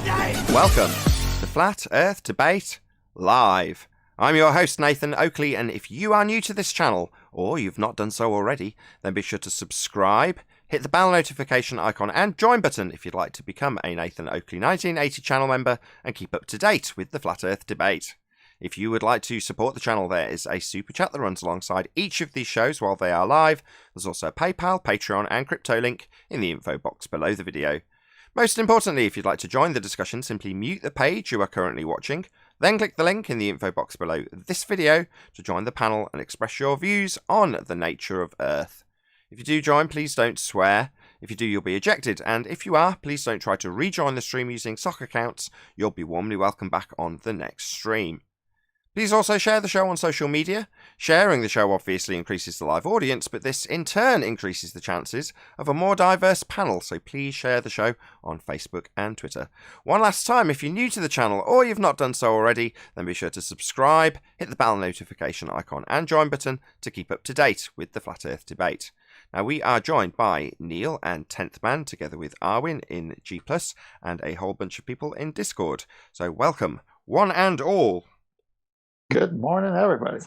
Welcome to Flat Earth Debate Live. I'm your host Nathan Oakley, and if you are new to this channel, or you've not done so already, then be sure to subscribe, hit the bell notification icon and join button if you'd like to become a Nathan Oakley 1980 channel member and keep up to date with the Flat Earth Debate. If you would like to support the channel, there is a super chat that runs alongside each of these shows while they are live. There's also a PayPal, Patreon and crypto link in the info box below the video. Most importantly, if you'd like to join the discussion, simply mute the page you are currently watching, then click the link in the info box below this video to join the panel and express your views on the nature of Earth. If you do join, please don't swear. If you do, you'll be ejected, and if you are, please don't try to rejoin the stream using sock accounts. You'll be warmly welcome back on the next stream. Please also share the show on social media. Sharing the show obviously increases the live audience, but this in turn increases the chances of a more diverse panel, so please share the show on Facebook and Twitter. One last time, if you're new to the channel or you've not done so already, then be sure to subscribe, hit the bell notification icon and join button to keep up to date with the Flat Earth Debate. Now, we are joined by Neil and 10th Man, together with Arwin in G+, and a whole bunch of people in Discord. So welcome, one and all. Good morning, everybody.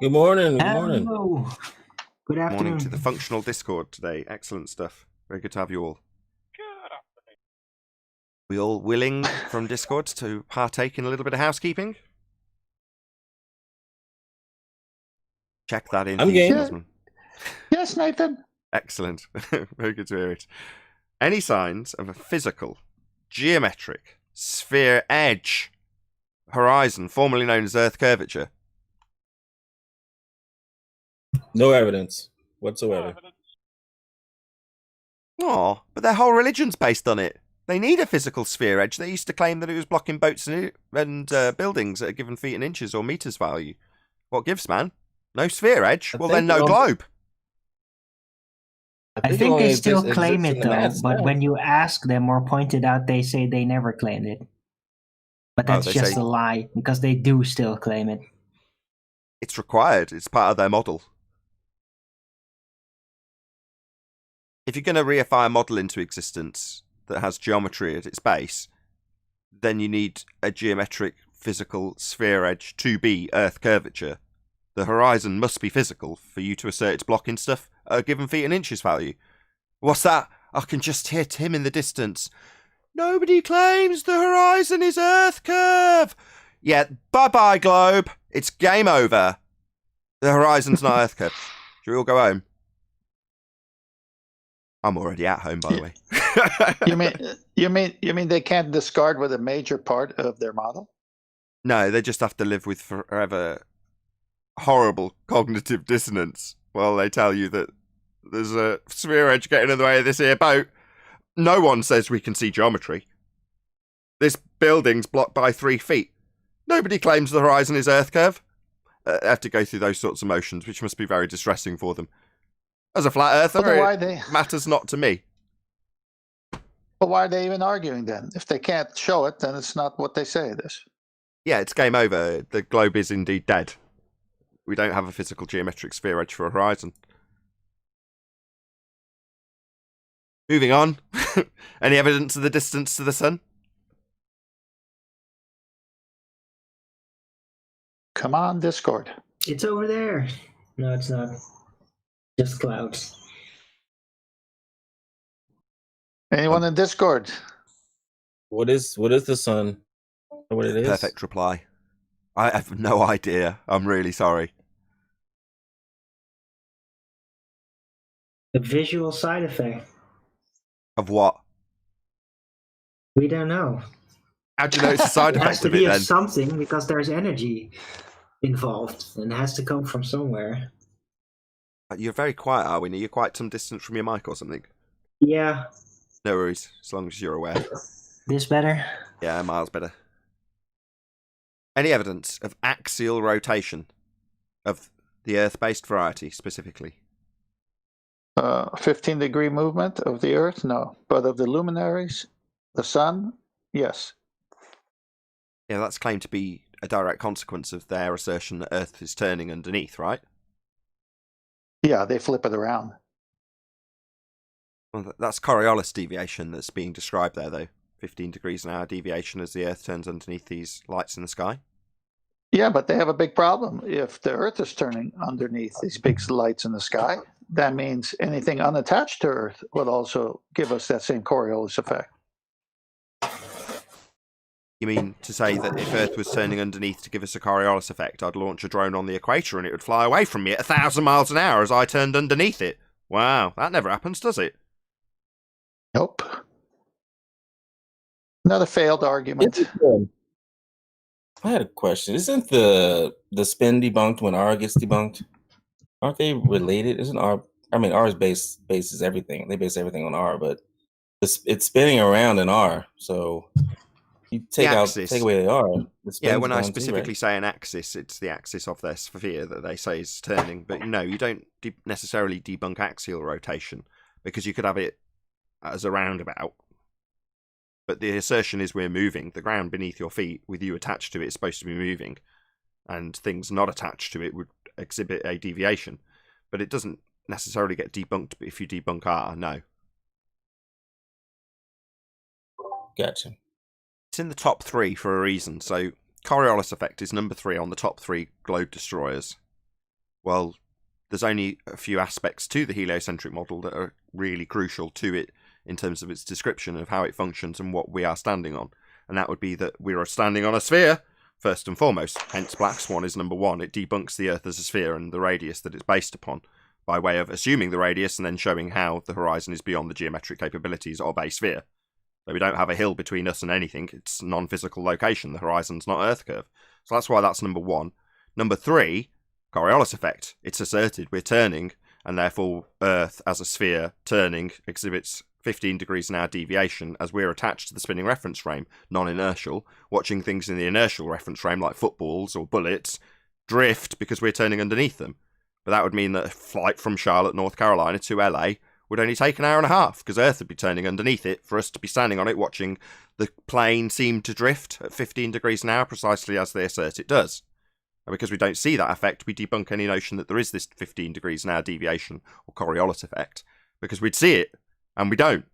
Good morning. Good morning. Hello. Good afternoon. Morning to the functional Discord today. Excellent stuff. Very good to have you all. Good afternoon. We all willing from Discord to partake in a little bit of housekeeping? Check that in. I'm game. Osman. Yes, Nathan. Excellent. Very good to hear it. Any signs of a physical, geometric, sphere edge horizon, formerly known as Earth curvature? No evidence whatsoever. Oh, but their whole religion's based on it. They need a physical sphere edge. They used to claim that it was blocking boats and buildings at a given feet and inches or meters value. What gives, man? No sphere edge? Well, then no globe. I think they still it claim exists it in the though, math but side. when you ask them or point it out, they say they never claimed it. But that's they just say- a lie, because they do still claim it. It's required. It's part of their model. If you're going to reify a model into existence that has geometry at its base, then you need a geometric physical sphere edge to be Earth curvature. The horizon must be physical for you to assert it's blocking stuff at a given feet and inches value. What's that? I can just hear Tim in the distance. Nobody claims the horizon is Earth curve. Yeah, bye-bye, globe. It's game over. The horizon's not Earth curve. Should we all go home? I'm already at home, by the way. You mean they can't discard with a major part of their model? No, they just have to live with forever horrible cognitive dissonance while they tell you that there's a sphere edge getting in the way of this here boat. No one says we can see geometry. This building's blocked by 3 feet. Nobody claims the horizon is Earth curve. They have to go through those sorts of motions, which must be very distressing for them. As a flat earther, it matters not to me. But why are they even arguing then? If they can't show it, then it's not what they say it is. Yeah, it's game over. The globe is indeed dead. We don't have a physical geometric sphere edge for a horizon. Moving on. Any evidence of the distance to the sun? Come on, Discord. It's over there. No, it's not. Just clouds. Anyone in Discord? What is the sun? What it is? Perfect reply. I have no idea. I'm really sorry. A visual side effect. Of what? We don't know. How do you know it's a side It has effect to of it be of then? something, because there's energy involved, and it has to come from somewhere. You're very quiet, Arwin. Are you quite some distance from your mic or something? Yeah. No worries, as long as you're aware. This better? Yeah, miles better. Any evidence of axial rotation of the Earth-based variety specifically? 15-degree movement of the Earth? No. But of the luminaries, the sun? Yes. Yeah, that's claimed to be a direct consequence of their assertion that Earth is turning underneath, right? Yeah, they flip it around. Well, that's Coriolis deviation that's being described there, though. 15 degrees an hour deviation as the Earth turns underneath these lights in the sky. Yeah, but they have a big problem. If the Earth is turning underneath these big lights in the sky, that means anything unattached to Earth would also give us that same Coriolis effect. You mean to say that if Earth was turning underneath to give us a Coriolis effect, I'd launch a drone on the equator and it would fly away from me at 1,000 miles an hour as I turned underneath it? Wow, that never happens, does it? Nope. Another failed argument. I had a question. Isn't the spin debunked when R gets debunked? Aren't they related? Isn't R? I mean, R's bases everything. They base everything on R, but it's spinning around in R. So you take away the R. Yeah, when I specifically say an axis, it's the axis of their sphere that they say is turning. But no, you don't necessarily debunk axial rotation because you could have it as a roundabout. But the assertion is we're moving. The ground beneath your feet, with you attached to it, is supposed to be moving. And things not attached to it would exhibit a deviation. But it doesn't necessarily get debunked if you debunk R, no. Gotcha. It's in the top 3 for a reason. So Coriolis effect is number 3 on the top 3 globe destroyers. Well, there's only a few aspects to the heliocentric model that are really crucial to it in terms of its description of how it functions and what we are standing on. And that would be that we are standing on a sphere, first and foremost. Hence Black Swan is number 1. It debunks the Earth as a sphere and the radius that it's based upon, by way of assuming the radius and then showing how the horizon is beyond the geometric capabilities of a sphere. So we don't have a hill between us and anything. It's a non-physical location. The horizon's not Earth curve. So that's why that's number 1. Number 3, Coriolis effect. It's asserted we're turning, and therefore Earth as a sphere turning exhibits 15 degrees an hour deviation as we're attached to the spinning reference frame, non-inertial, watching things in the inertial reference frame like footballs or bullets drift because we're turning underneath them. But that would mean that a flight from Charlotte, North Carolina to LA would only take an hour and a half because Earth would be turning underneath it for us to be standing on it watching the plane seem to drift at 15 degrees an hour precisely as they assert it does. And because we don't see that effect, we debunk any notion that there is this 15 degrees an hour deviation or Coriolis effect because we'd see it. And we don't.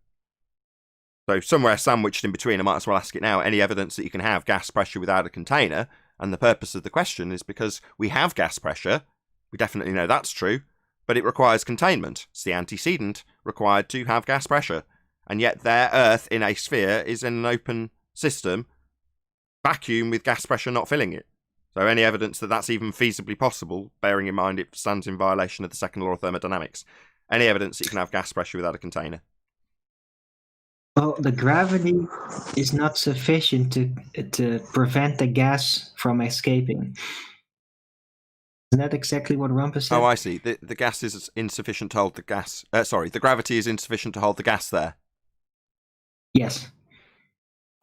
So somewhere sandwiched in between, I might as well ask it now, any evidence that you can have gas pressure without a container? And the purpose of the question is because we have gas pressure, we definitely know that's true, but it requires containment. It's the antecedent required to have gas pressure. And yet their Earth in a sphere is in an open system, vacuum with gas pressure not filling it. So any evidence that that's even feasibly possible, bearing in mind it stands in violation of the second law of thermodynamics. Any evidence that you can have gas pressure without a container? Well, the gravity is not sufficient to prevent the gas from escaping. Isn't that exactly what Rumpus said? Oh, I see. The gas is insufficient to hold the gas. The gravity is insufficient to hold the gas there. Yes.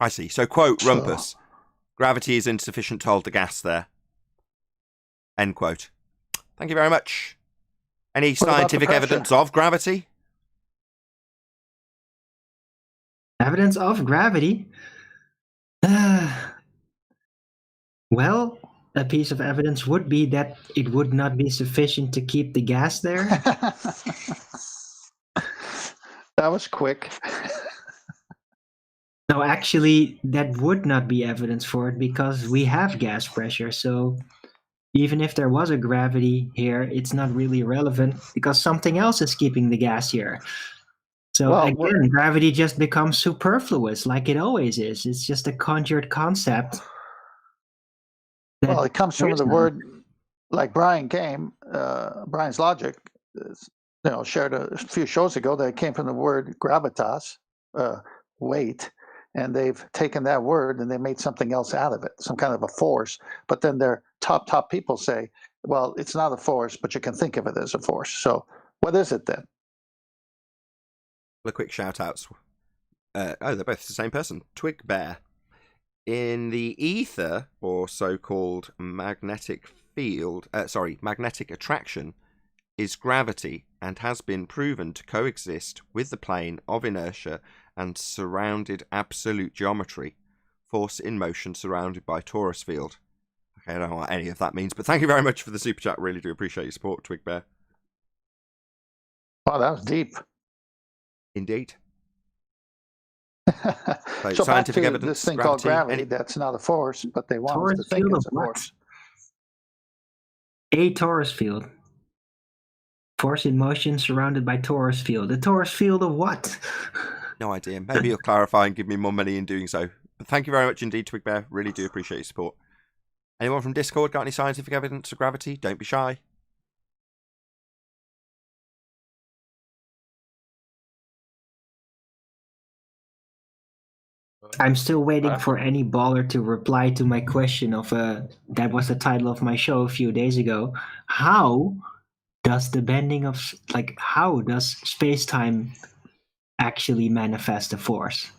I see. So, quote Rumpus, gravity is insufficient to hold the gas there. End quote. Thank you very much. Any scientific evidence of gravity? Evidence of gravity? Well, a piece of evidence would be that it would not be sufficient to keep the gas there. That was quick. No, actually, that would not be evidence for it because we have gas pressure. So even if there was a gravity here, it's not really relevant because something else is keeping the gas here. So again, gravity just becomes superfluous like it always is. It's just a conjured concept. Well, it comes from the word, like Brian's logic, shared a few shows ago, that it came from the word gravitas, weight, and they've taken that word and they made something else out of it, some kind of a force. But then their top people say, well, it's not a force, but you can think of it as a force. So what is it then? The quick shout outs. They're both the same person. Twig Bear. In the ether, or so-called magnetic field, magnetic attraction, is gravity and has been proven to coexist with the plane of inertia and surrounded absolute geometry, force in motion surrounded by torus field. Okay, I don't know what any of that means, but thank you very much for the super chat. Really do appreciate your support, Twig Bear. Wow, that was deep. Indeed. So back scientific to evidence, this thing called gravity, any- that's not a force, but they want us to Torus think field it's a of what? force. A torus field. Force in motion surrounded by torus field. The torus field of what? No idea. Maybe you'll clarify and give me more money in doing so. But thank you very much indeed, Twig Bear. Really do appreciate your support. Anyone from Discord got any scientific evidence of gravity? Don't be shy. I'm still waiting for any baller to reply to my question of that was the title of my show a few days ago. How does the bending of how does space-time actually manifest a force?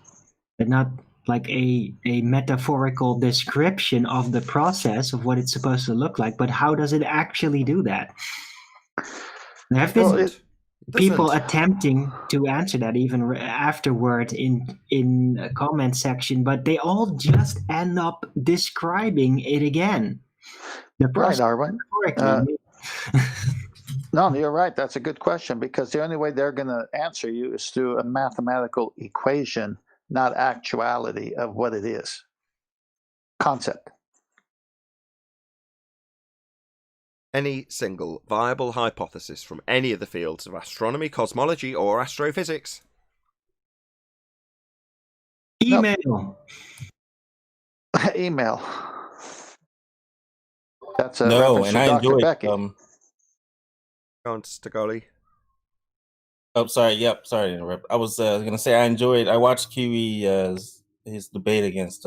And not like a metaphorical description of the process of what it's supposed to look like, but how does it actually do that? There have been people attempting to answer that even afterward in a comment section, but they all just end up describing it again. The Right, Arwen. No, you're right. That's a good question, because the only way they're going to answer you is through a mathematical equation, not actuality of what it is. Concept. Any single viable hypothesis from any of the fields of astronomy, cosmology, or astrophysics? Email. Nope. Email. That's a No, reference and to I Dr. enjoyed. Becky. Go on, Stagoli. Oh, sorry. Yep. Sorry to interrupt. I was gonna say I watched QE his debate against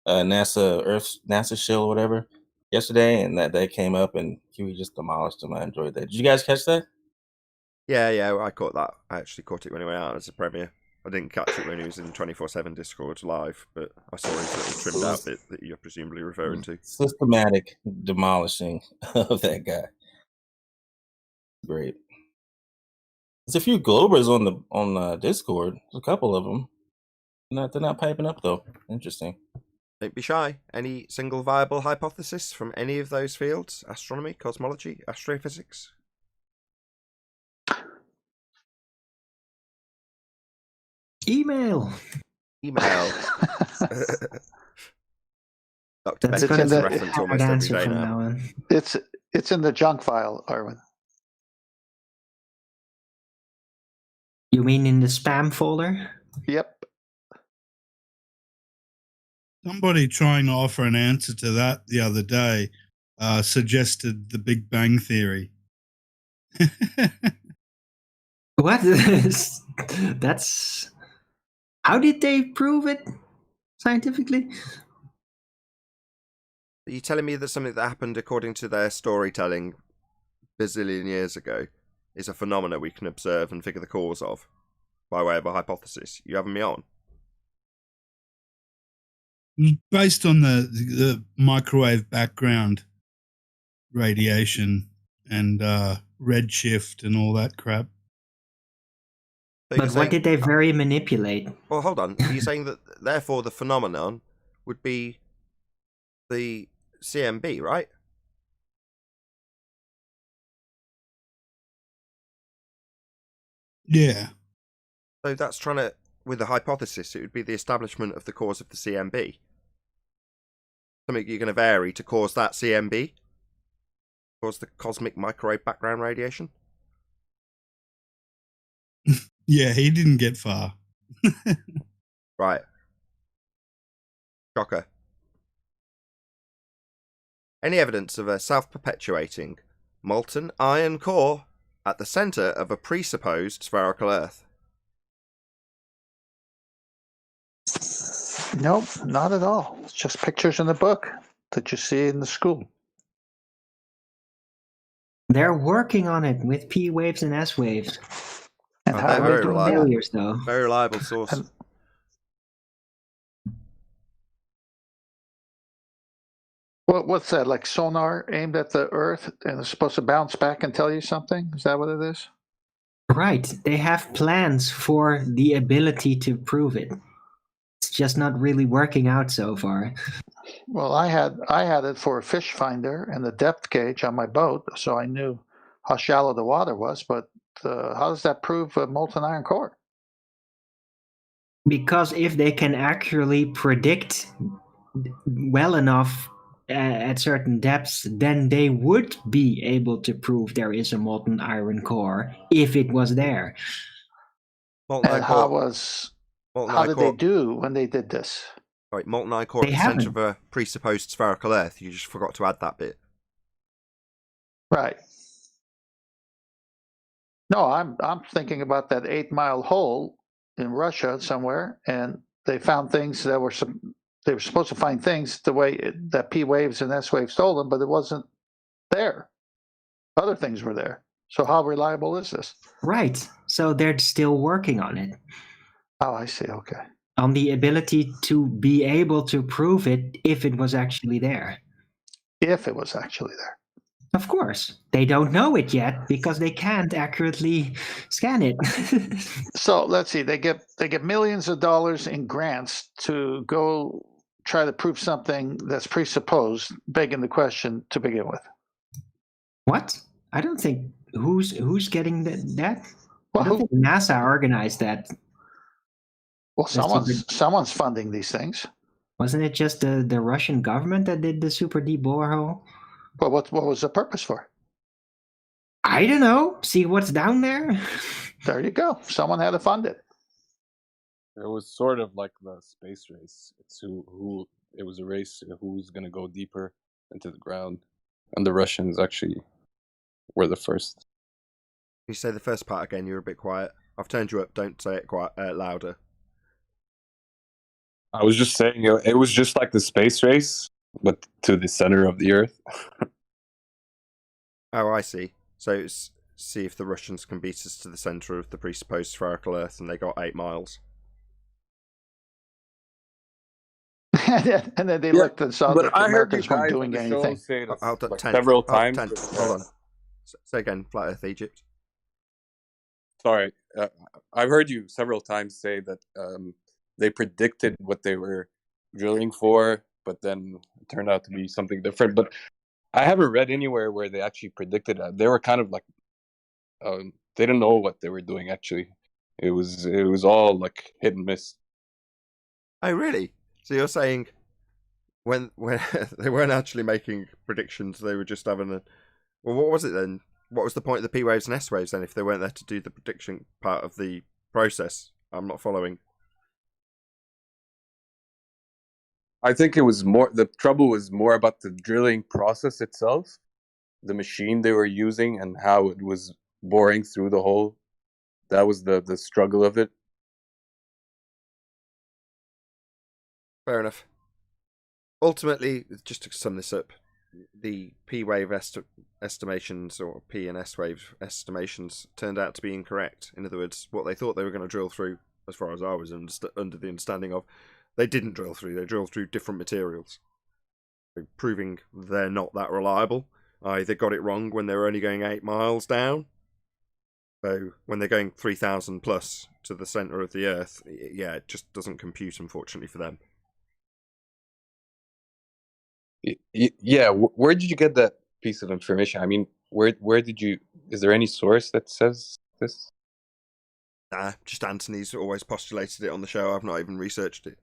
NASA shill or whatever yesterday, and that came up, and QE just demolished him. I enjoyed that. Did you guys catch that? Yeah, I caught that. I actually caught it when it went out as a premiere. I didn't catch it when he was in 24/7 Discord live, but I saw his little trimmed out bit that you're presumably referring to. Systematic demolishing of that guy. Great. There's a few Globers on Discord. There's a couple of them. They're not piping up though. Interesting. Don't be shy. Any single viable hypothesis from any of those fields? Astronomy, cosmology, astrophysics? Email. Dr. That's Becky going gets to a be reference a almost hard every answer day from now. now on. It's in the junk file, Arwen. You mean in the spam folder? Yep. Somebody trying to offer an answer to that the other day suggested the Big Bang Theory. What? That's... How did they prove it scientifically? Are you telling me that something that happened according to their storytelling bazillion years ago is a phenomena we can observe and figure the cause of by way of a hypothesis? You having me on? Based on the microwave background radiation and redshift and all that crap. So But what did they very manipulate? Well, hold on. Are you saying that therefore the phenomenon would be the CMB, right? Yeah. So that's trying to, with a hypothesis, it would be the establishment of the cause of the CMB. Something you're going to vary to cause that CMB? Cause the cosmic microwave background radiation? Yeah, he didn't get far. Right. Shocker. Any evidence of a self-perpetuating molten iron core at the centre of a presupposed spherical Earth? Nope, not at all. It's just pictures in the book that you see in the school. They're working on it with P waves and S waves. And how they're are very they doing reliable. that? Failures, though. Very reliable source. What's that, like sonar aimed at the Earth and it's supposed to bounce back and tell you something? Is that what it is? Right. They have plans for the ability to prove it. It's just not really working out so far. Well, I had it for a fish finder and the depth gauge on my boat, so I knew how shallow the water was. But how does that prove a molten iron core? Because if they can accurately predict well enough at certain depths, then they would be able to prove there is a molten iron core if it was there. Molten And iron how did they do when they did this? Right, molten iron core at They the centre haven't. of a presupposed spherical Earth. You just forgot to add that bit. Right. No, I'm thinking about that 8-mile hole in Russia somewhere, and they found things that they were supposed to find things the way that P waves and S waves told them, but it wasn't there. Other things were there. So how reliable is this? Right. So they're still working on it. Oh, I see. Okay. On the ability to be able to prove it if it was actually there. If it was actually there. Of course. They don't know it yet because they can't accurately scan it. So let's see. They get millions of dollars in grants to go try to prove something that's presupposed, begging the question to begin with. What? I don't think who's getting that? Well, I don't think NASA organized that. Well, someone's funding these things. Wasn't it just the Russian government that did the super deep borehole? But what was the purpose for? I don't know. See what's down there? There you go. Someone had to fund it. It was sort of like the space race. It's who it was a race who's going to go deeper into the ground, and the Russians actually were the first. You say the first part again. You're a bit quiet. I've turned you up. Don't say it louder. I was just saying, it was just like the space race, but to the center of the Earth. Oh, I see. So it's see if the Russians can beat us to the centre of the presupposed spherical Earth, and they got 8 miles. And then they looked and saw that the I heard you Americans weren't guys doing on the show anything. say this Hold on, like 10. several Oh, times. 10. Hold on. Say again, Flat Earth Egypt. Sorry, I've heard you several times say that they predicted what they were drilling for, but then it turned out to be something different. But I haven't read anywhere where they actually predicted that. They were kind of like they didn't know what they were doing. Actually, it was all like hit and miss. Oh, really? So you're saying when they weren't actually making predictions, they were just having a... Well, what was it then? What was the point of the P waves and S waves then if they weren't there to do the prediction part of the process? I'm not following. I think it was more, the trouble was more about the drilling process itself, the machine they were using and how it was boring through the hole. That was the struggle of it. Fair enough. Ultimately, just to sum this up, the P wave estimations or P and S wave estimations turned out to be incorrect. In other words, what they thought they were going to drill through, as far as I was under the understanding of, they didn't drill through. They drilled through different materials, proving they're not that reliable. They got it wrong when they were only going 8 miles down. So when they're going 3,000 plus to the centre of the Earth, yeah, it just doesn't compute, unfortunately, for them. Yeah, where did you get that piece of information? I mean, where did you? Is there any source that says this? Nah, just Anthony's always postulated it on the show. I've not even researched it.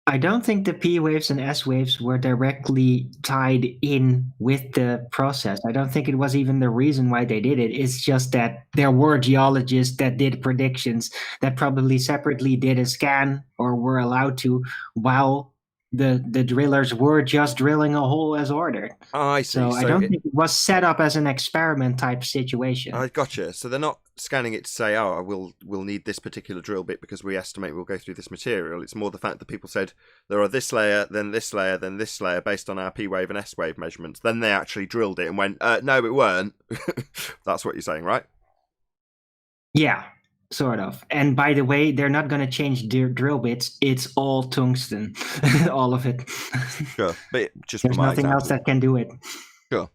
I don't think the P waves and S waves were directly tied in with the process. I don't think it was even the reason why they did it. It's just that there were geologists that did predictions that probably separately did a scan or were allowed to, while the drillers were just drilling a hole as ordered. I see. So I don't think it was set up as an experiment type situation. I gotcha. So they're not scanning it to say, oh, we'll need this particular drill bit because we estimate we'll go through this material. It's more the fact that people said there are this layer, then this layer, then this layer based on our P wave and S wave measurements. Then they actually drilled it and went, no, it weren't. That's what you're saying, right? Yeah, sort of. And by the way, they're not going to change their drill bits. It's all tungsten, all of it. Sure, but just there's nothing else that can do it. Sure.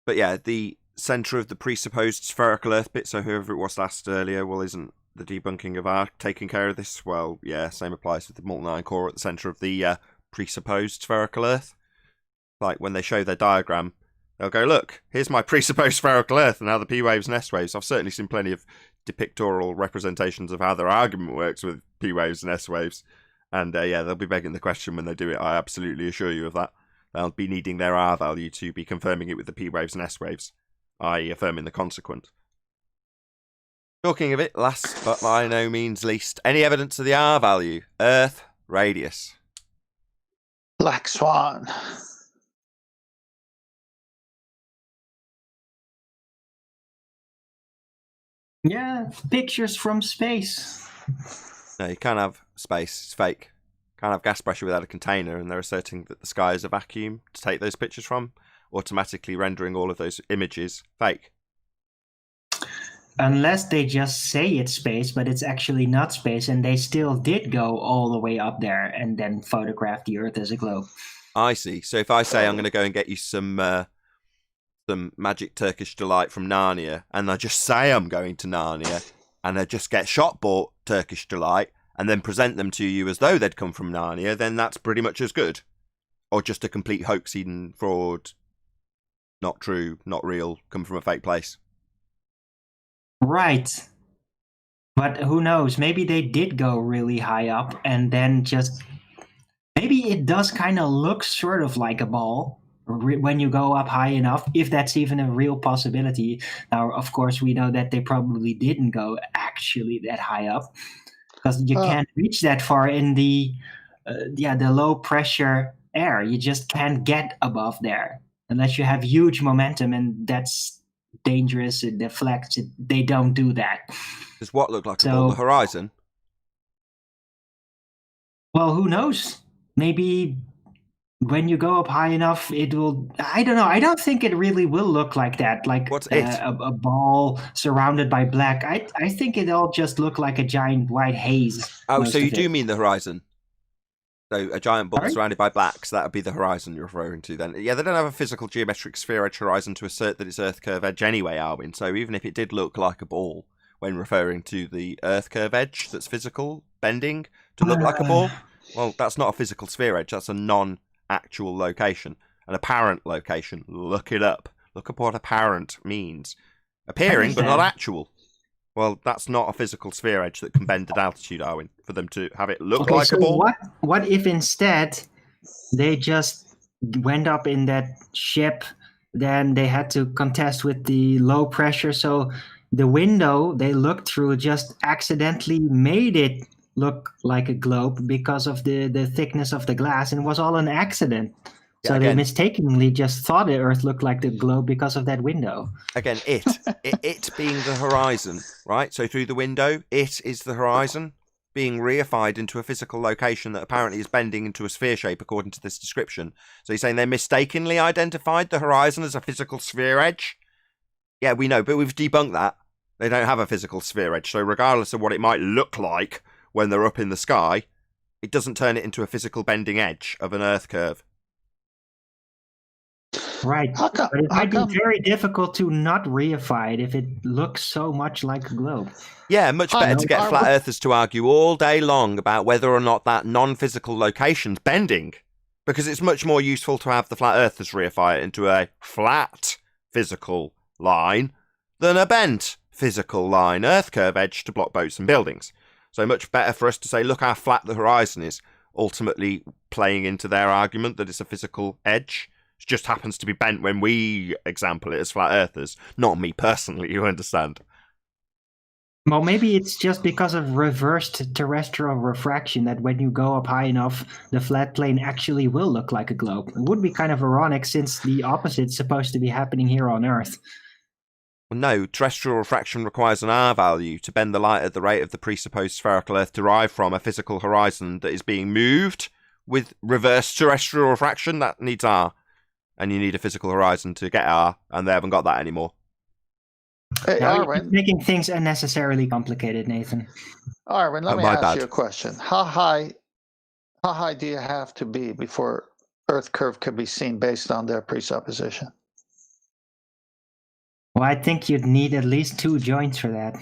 But yeah, the centre of the presupposed spherical Earth bit, so whoever it was asked earlier, well, isn't the debunking of R taking care of this? Well, yeah, same applies with the molten iron core at the centre of the presupposed spherical Earth. Like when they show their diagram, they'll go, look, here's my presupposed spherical Earth and how the P waves and S waves. I've certainly seen plenty of depictorial representations of how their argument works with P waves and S waves. And yeah, they'll be begging the question when they do it. I absolutely assure you of that. They'll be needing their R value to be confirming it with the P waves and S waves, i.e. affirming the consequent. Talking of it, last but by no means least, any evidence of the R value? Earth, radius. Black Swan. Yeah, pictures from space. No, you can't have space. It's fake. Can't have gas pressure without a container, and they're asserting that the sky is a vacuum to take those pictures from, automatically rendering all of those images fake. Unless they just say it's space, but it's actually not space, and they still did go all the way up there and then photograph the Earth as a globe. I see. So if I say I'm going to go and get you some magic Turkish delight from Narnia, and I just say I'm going to Narnia, and I just get shop-bought Turkish delight, and then present them to you as though they'd come from Narnia, then that's pretty much as good. Or just a complete hoax, Eden, fraud, not true, not real, come from a fake place. Right. But who knows? Maybe they did go really high up and then just... Maybe it does kind of look sort of like a ball when you go up high enough, if that's even a real possibility. Now, of course, we know that they probably didn't go actually that high up, because you can't reach that far in the low pressure air. You just can't get above there unless you have huge momentum, and that's dangerous. It deflects. They don't do that. Does what look like a ball? The horizon? Well, who knows? Maybe when you go up high enough, it will... I don't know. I don't think it really will look like that. Like what's it? A ball surrounded by black. I think it'll just look like a giant white haze. Oh, so you do mean the horizon? So a giant ball Sorry? surrounded by black, so that would be the horizon you're referring to then. Yeah, they don't have a physical geometric sphere edge horizon to assert that it's Earth curve edge anyway, Arwin. So even if it did look like a ball when referring to the Earth curve edge that's physical, bending to look like a ball, well, that's not a physical sphere edge. That's a non-actual location, an apparent location. Look it up. Look up what apparent means. Appearing, but not actual. Well, that's not a physical sphere edge that can bend at altitude, Arwin, for them to have it look like a ball. What if instead they just went up in that ship, then they had to contest with the low pressure, so the window they looked through just accidentally made it look like a globe because of the thickness of the glass, and it was all an accident. So they mistakenly just thought the Earth looked like the globe because of that window. Again, it being the horizon, right? So through the window, it is the horizon being reified into a physical location that apparently is bending into a sphere shape according to this description. So you're saying they mistakenly identified the horizon as a physical sphere edge? Yeah, we know, but we've debunked that. They don't have a physical sphere edge. So regardless of what it might look like when they're up in the sky, it doesn't turn it into a physical bending edge of an Earth curve. Right, but it might be very difficult to not reify it if it looks so much like a globe. Yeah, much better to get flat earthers to argue all day long about whether or not that non-physical location's bending, because it's much more useful to have the flat earthers reify it into a flat physical line than a bent physical line, Earth curve edge to block boats and buildings. So much better for us to say, look how flat the horizon is, ultimately playing into their argument that it's a physical edge. It just happens to be bent when we example it as flat earthers, not me personally, you understand? Well, maybe it's just because of reversed terrestrial refraction that when you go up high enough, the flat plane actually will look like a globe. It would be kind of ironic since the opposite's supposed to be happening here on Earth. Well, no, terrestrial refraction requires an R value to bend the light at the rate of the presupposed spherical Earth derived from a physical horizon that is being moved with reverse terrestrial refraction. That needs R. And you need a physical horizon to get R, and they haven't got that anymore. Hey, Arwin, making things unnecessarily complicated, Nathan. Arwin, let me ask you a question. How high do you have to be before Earth curve can be seen based on their presupposition? Well, I think you'd need at least 2 joints for that.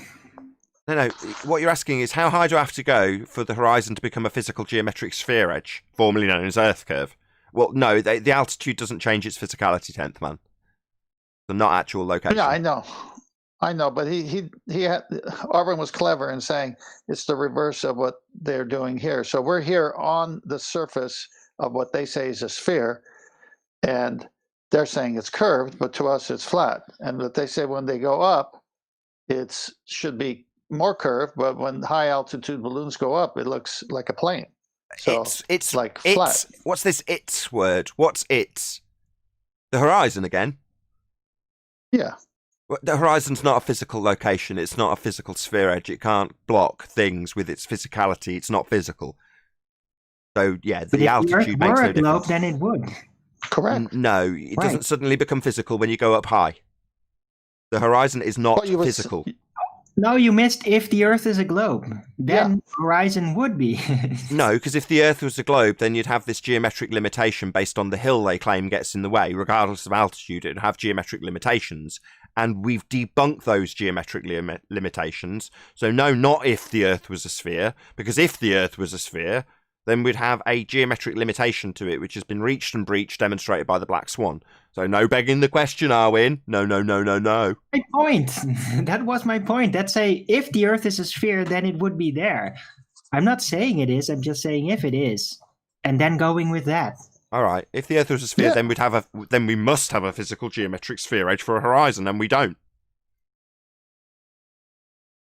No, what you're asking is how high do I have to go for the horizon to become a physical geometric sphere edge, formerly known as Earth curve? Well, no, the altitude doesn't change its physicality, 10th man. The not actual location. Yeah, I know. I know, but Arvin was clever in saying it's the reverse of what they're doing here. So we're here on the surface of what they say is a sphere, and they're saying it's curved, but to us it's flat. And what they say when they go up, it should be more curved, but when high altitude balloons go up, it looks like a plane. So it's like flat. What's this "it's" word? What's "it's"? The horizon again? Yeah. The horizon's not a physical location. It's not a physical sphere edge. It can't block things with its physicality. It's not physical. So yeah, But the if altitude the Earth makes were no a globe, difference. then it would. Correct. No, it doesn't suddenly become physical when you go up high. The horizon is not Well, you would physical. No, you missed if the Earth is a globe. Then horizon would be. No, because if the Earth was a globe, then you'd have this geometric limitation based on the hill they claim gets in the way. Regardless of altitude, it'd have geometric limitations. And we've debunked those geometric limitations. So no, not if the Earth was a sphere. Because if the Earth was a sphere, then we'd have a geometric limitation to it, which has been reached and breached, demonstrated by the Black Swan. So no begging the question, Arwin. No. My point. That was my point. That's say if the Earth is a sphere, then it would be there. I'm not saying it is. I'm just saying if it is, and then going with that. All right. If the Earth was a sphere, then we must have a physical geometric sphere edge for a horizon, and we don't.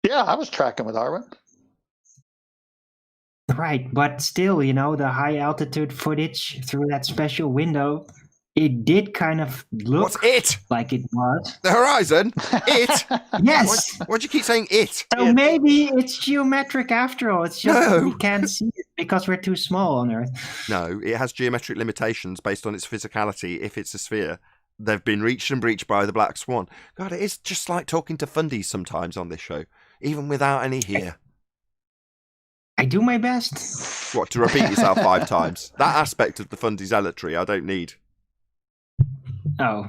Yeah, I was tracking with Arvin. Right, but still, the high altitude footage through that special window, it did kind of look What's it? like it was. The horizon? It? Yes. Why'd you keep saying it? So maybe it's geometric after all. It's just No. we can't see it because we're too small on Earth. No, it has geometric limitations based on its physicality if it's a sphere. They've been reached and breached by the Black Swan. God, it is just like talking to fundies sometimes on this show, even without any here. I do my best. What, to repeat yourself 5 times? That aspect of the fundy zealotry I don't need. Oh,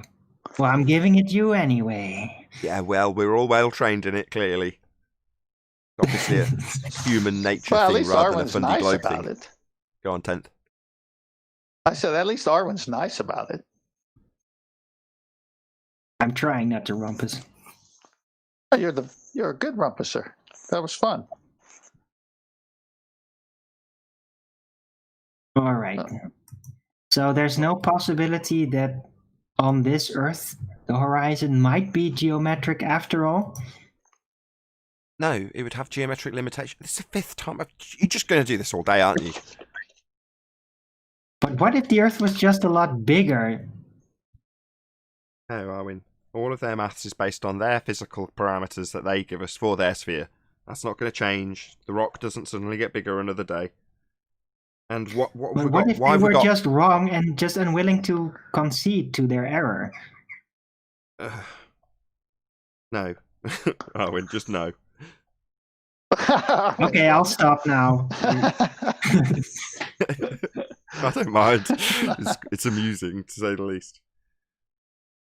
well, I'm giving it you anyway. Yeah, well, we're all well trained in it, clearly. Obviously a human nature Well, at thing least rather Arvin's than a fundy nice globe about thing. it. Go on, 10th. I said at least Arvin's nice about it. I'm trying not to rumpus. Oh, you're a good rumpusser. That was fun. All right. So there's no possibility that on this Earth, the horizon might be geometric after all? No, it would have geometric limitations. This is the 5th time. You're just going to do this all day, aren't you? But what if the Earth was just a lot bigger? No, Arwin. All of their maths is based on their physical parameters that they give us for their sphere. That's not going to change. The rock doesn't suddenly get bigger another day. And what have But we what got? if Why they have we were got? just wrong and just unwilling to concede to their error? No, Arwin, just no. Okay, I'll stop now. I don't mind. It's amusing, to say the least.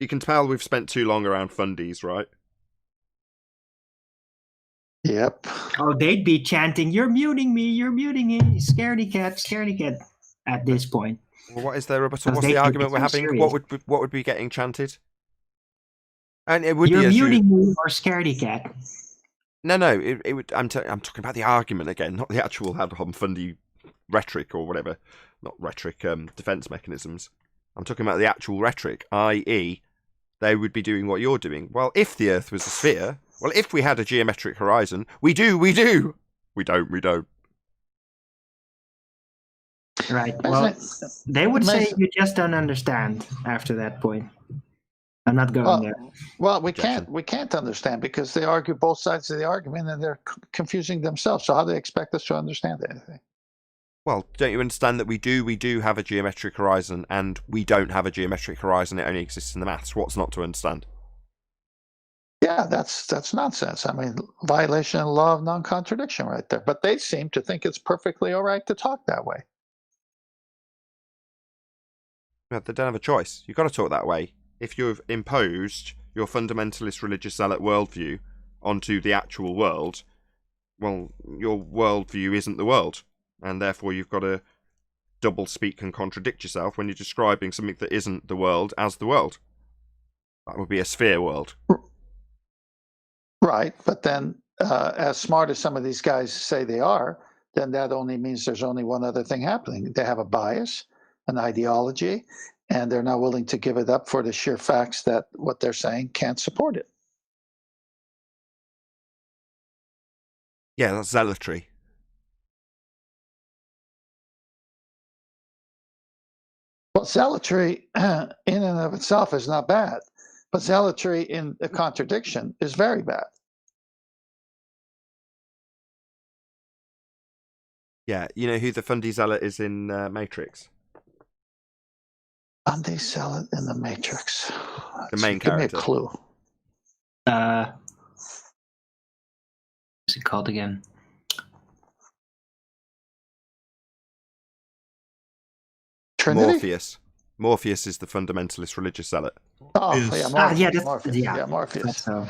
You can tell we've spent too long around fundies, right? Yep. Oh, they'd be chanting, "You're muting me, you're muting me, scaredy cat, at this point. Well, what is there about? Because What's they the take argument it we're so having? serious. What would be getting chanted? And it would You're be as you... muting me or scaredy cat. No. It would. I'm talking about the argument again, not the actual ad hom fundy rhetoric or whatever. Not rhetoric. Defense mechanisms. I'm talking about the actual rhetoric, i.e., they would be doing what you're doing. Well, if the Earth was a sphere, well, if we had a geometric horizon, we do. We don't. Right. Well, they would say you just don't understand after that point. I'm not going there. Well, we can't understand because they argue both sides of the argument and they're confusing themselves. So how do they expect us to understand anything? Well, don't you understand that we do have a geometric horizon and we don't have a geometric horizon, it only exists in the maths? What's not to understand? Yeah, that's nonsense. I mean, violation of the law of non-contradiction right there. But they seem to think it's perfectly all right to talk that way. But they don't have a choice. You've got to talk that way. If you've imposed your fundamentalist religious zealot worldview onto the actual world, well, your worldview isn't the world. And therefore you've got to double speak and contradict yourself when you're describing something that isn't the world as the world. That would be a sphere world. Right, but then as smart as some of these guys say they are, then that only means there's only one other thing happening. They have a bias, an ideology, and they're not willing to give it up for the sheer facts that what they're saying can't support it. Yeah, that's zealotry. Well, zealotry in and of itself is not bad, but zealotry in a contradiction is very bad. Yeah, you know who the Fundy Zealot is in Matrix? Fundy Zealot in the Matrix. The main Give character. me a clue. What's it called again? Trinity? Morpheus. Morpheus is the fundamentalist religious zealot. Oh, Is- yeah, Ah, Morpheus. yeah, that's, Morpheus. yeah, Yeah, Morpheus. So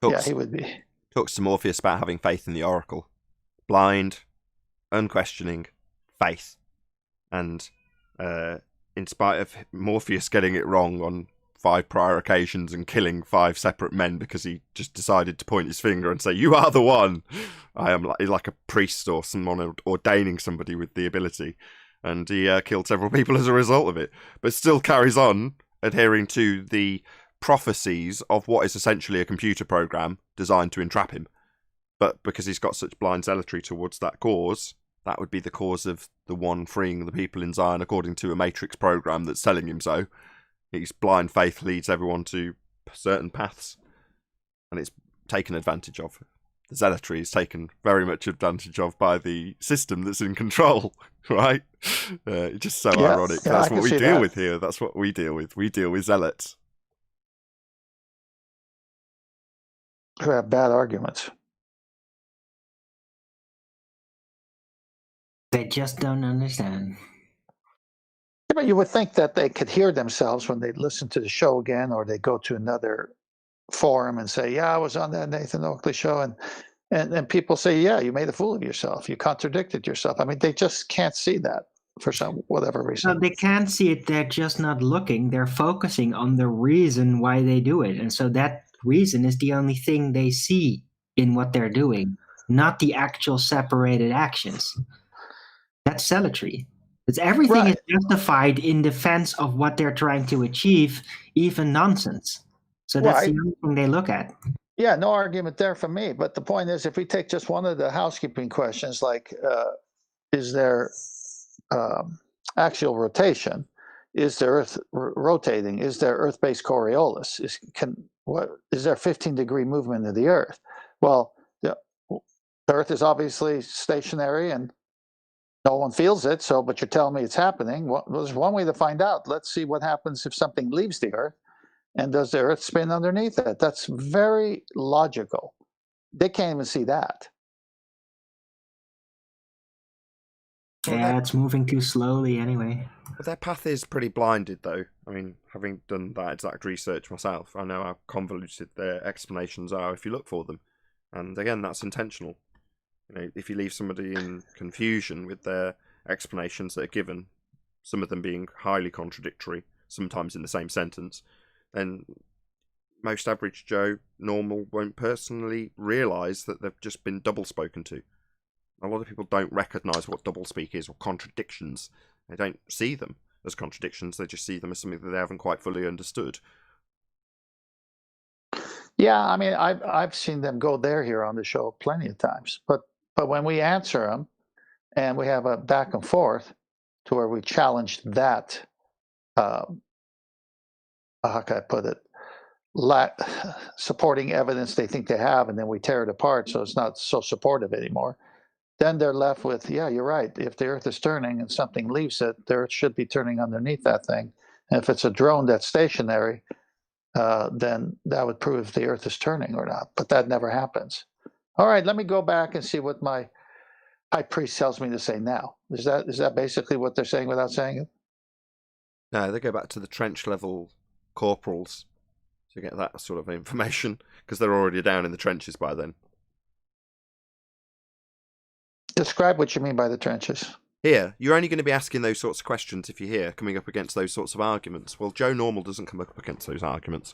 Yeah, Talks, he would be. talks to Morpheus about having faith in the Oracle. Blind, unquestioning faith. And in spite of Morpheus getting it wrong on 5 prior occasions and killing 5 separate men because he just decided to point his finger and say, "You are the one." I am like a priest or someone ordaining somebody with the ability. And he killed several people as a result of it. But still carries on adhering to the prophecies of what is essentially a computer program designed to entrap him. But because he's got such blind zealotry towards that cause, that would be the cause of the one freeing the people in Zion according to a Matrix program that's telling him so. His blind faith leads everyone to certain paths, and it's taken advantage of. The zealotry is taken very much advantage of by the system that's in control, right? It's just so Yeah, ironic. yeah, That's I what can we see deal that. with here. That's what we deal with. We deal with zealots. Who have bad arguments. they just don't understand. Yeah, but you would think that they could hear themselves when they listen to the show again, or they go to another forum and say, "Yeah, I was on that Nathan Oakley show," and people say, "Yeah, you made a fool of yourself. You contradicted yourself." I mean, they just can't see that for some whatever No, reason. they can't see it. They're just not looking. They're focusing on the reason why they do it. And so that reason is the only thing they see in what they're doing, not the actual separated actions. That's zealotry. It's everything Right. is justified in defense of what they're trying to achieve, even nonsense. So that's Right. the only thing they look at. Yeah, no argument there from me. But the point is, if we take just one of the housekeeping questions, like is there axial rotation? Is the Earth rotating? Is there Earth-based Coriolis? Is there 15-degree movement of the Earth? Well, the Earth is obviously stationary and no one feels it. So, but you're telling me it's happening. Well, there's one way to find out. Let's see what happens if something leaves the Earth, and does the Earth spin underneath it? That's very logical. They can't even see that. Yeah, it's moving too slowly anyway. But their path is pretty blinded, though. I mean, having done that exact research myself, I know how convoluted their explanations are if you look for them. And again, that's intentional. You know, if you leave somebody in confusion with their explanations that are given, some of them being highly contradictory, sometimes in the same sentence, then most average Joe normal won't personally realise that they've just been double spoken to. A lot of people don't recognise what doublespeak is or contradictions. They don't see them as contradictions. They just see them as something that they haven't quite fully understood. Yeah, I mean, I've seen them go there here on the show plenty of times. But when we answer them and we have a back and forth to where we challenge that, how can I put it, supporting evidence they think they have, and then we tear it apart so it's not so supportive anymore. Then they're left with, yeah, you're right. If the Earth is turning and something leaves it, the Earth should be turning underneath that thing. And if it's a drone that's stationary, then that would prove if the Earth is turning or not. But that never happens. All right, let me go back and see what my high priest tells me to say now. Is that basically what they're saying without saying it? No, they go back to the trench level corporals to get that sort of information because they're already down in the trenches by then. Describe what you mean by the trenches. Here, you're only going to be asking those sorts of questions if you're here, coming up against those sorts of arguments. Well, Joe Normal doesn't come up against those arguments.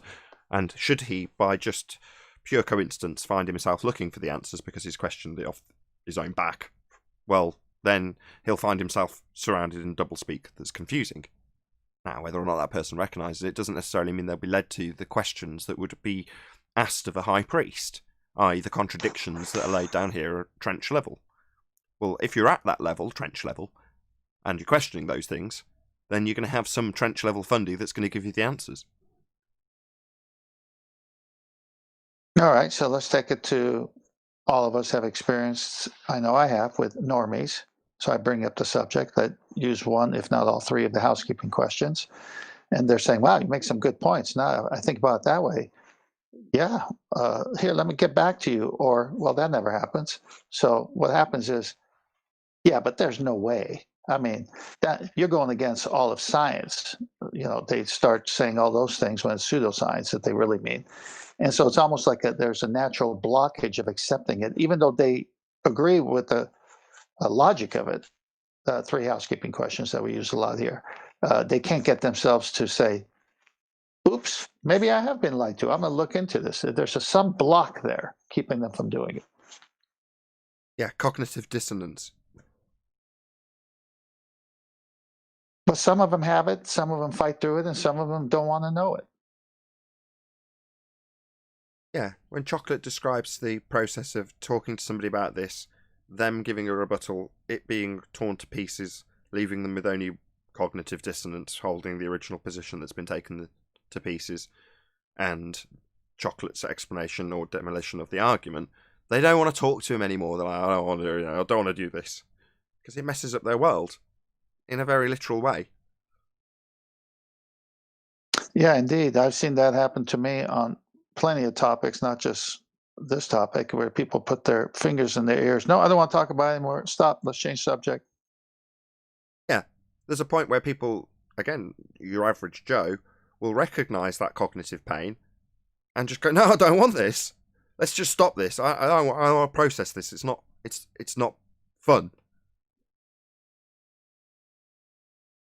And should he, by just pure coincidence, find himself looking for the answers because he's questioned it off his own back, well, then he'll find himself surrounded in doublespeak that's confusing. Now, whether or not that person recognises it doesn't necessarily mean they'll be led to the questions that would be asked of a high priest, i.e. the contradictions that are laid down here at trench level. Well, if you're at that level, trench level, and you're questioning those things, then you're going to have some trench level fundy that's going to give you the answers. All right, so let's take it to all of us have experienced, I know I have, with normies. So I bring up the subject that use one, if not all three of the housekeeping questions. And they're saying, wow, you make some good points. Now I think about it that way. Yeah, here, let me get back to you. Or, well, that never happens. So what happens is, yeah, but there's no way. I mean, that you're going against all of science. You know, they start saying all those things when it's pseudoscience that they really mean. And so it's almost like there's a natural blockage of accepting it, even though they agree with the logic of it. Three housekeeping questions that we use a lot here. They can't get themselves to say, oops, maybe I have been lied to. I'm going to look into this. There's some block there keeping them from doing it. Yeah, cognitive dissonance. But some of them have it, some of them fight through it, and some of them don't want to know it. Yeah, when Chocolate describes the process of talking to somebody about this, them giving a rebuttal, it being torn to pieces, leaving them with only cognitive dissonance, holding the original position that's been taken to pieces, and Chocolate's explanation or demolition of the argument, they don't want to talk to him anymore. They're like, I don't want to do this. Because it messes up their world in a very literal way. Yeah, indeed. I've seen that happen to me on plenty of topics, not just this topic, where people put their fingers in their ears. No, I don't want to talk about it anymore. Stop. Let's change subject. Yeah. There's a point where people, again, your average Joe, will recognise that cognitive pain and just go, no, I don't want this. Let's just stop this. I don't want to process this. It's not fun.